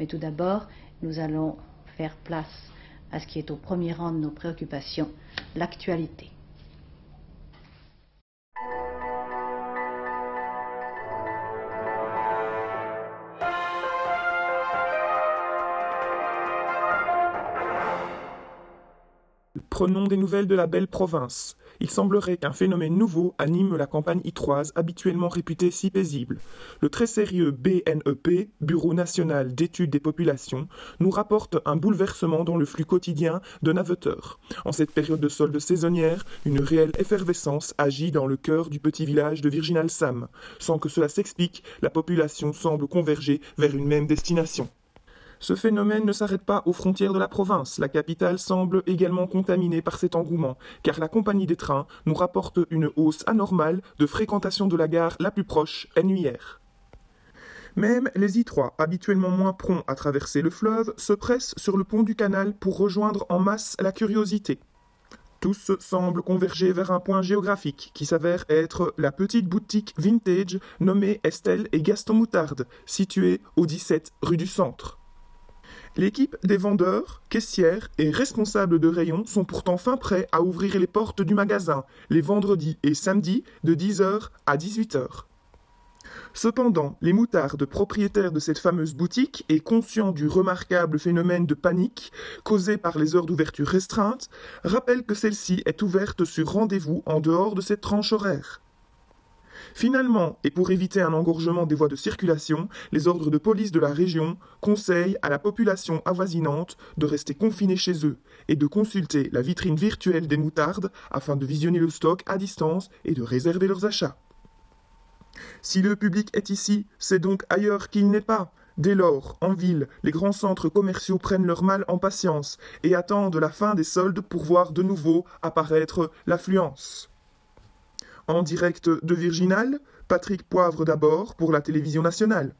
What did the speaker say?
Mais tout d'abord, nous allons faire place à ce qui est au premier rang de nos préoccupations, l'actualité. Prenons des nouvelles de la belle province. Il semblerait qu'un phénomène nouveau anime la campagne itroise habituellement réputée si paisible. Le très sérieux BNEP, Bureau national d'études des populations, nous rapporte un bouleversement dans le flux quotidien de navetteurs. En cette période de solde saisonnière, une réelle effervescence agit dans le cœur du petit village de Virginal-Sam. Sans que cela s'explique, la population semble converger vers une même destination. Ce phénomène ne s'arrête pas aux frontières de la province. La capitale semble également contaminée par cet engouement, car la compagnie des trains nous rapporte une hausse anormale de fréquentation de la gare la plus proche, NUR. Même les I3, habituellement moins prompts à traverser le fleuve, se pressent sur le pont du canal pour rejoindre en masse la curiosité. Tous semblent converger vers un point géographique qui s'avère être la petite boutique vintage nommée Estelle et Gaston Moutarde, située au 17 rue du Centre. L'équipe des vendeurs, caissières et responsables de rayon sont pourtant fin prêts à ouvrir les portes du magasin les vendredis et samedis de 10h à 18h. Cependant, les moutardes propriétaires de cette fameuse boutique et conscients du remarquable phénomène de panique causé par les heures d'ouverture restreintes, rappellent que celle-ci est ouverte sur rendez-vous en dehors de cette tranche horaire. Finalement, et pour éviter un engorgement des voies de circulation, les ordres de police de la région conseillent à la population avoisinante de rester confinée chez eux et de consulter la vitrine virtuelle des moutardes afin de visionner le stock à distance et de réserver leurs achats. Si le public est ici, c'est donc ailleurs qu'il n'est pas. Dès lors, en ville, les grands centres commerciaux prennent leur mal en patience et attendent la fin des soldes pour voir de nouveau apparaître l'affluence. En direct de Virginal, Patrick Poivre d'abord pour la télévision nationale.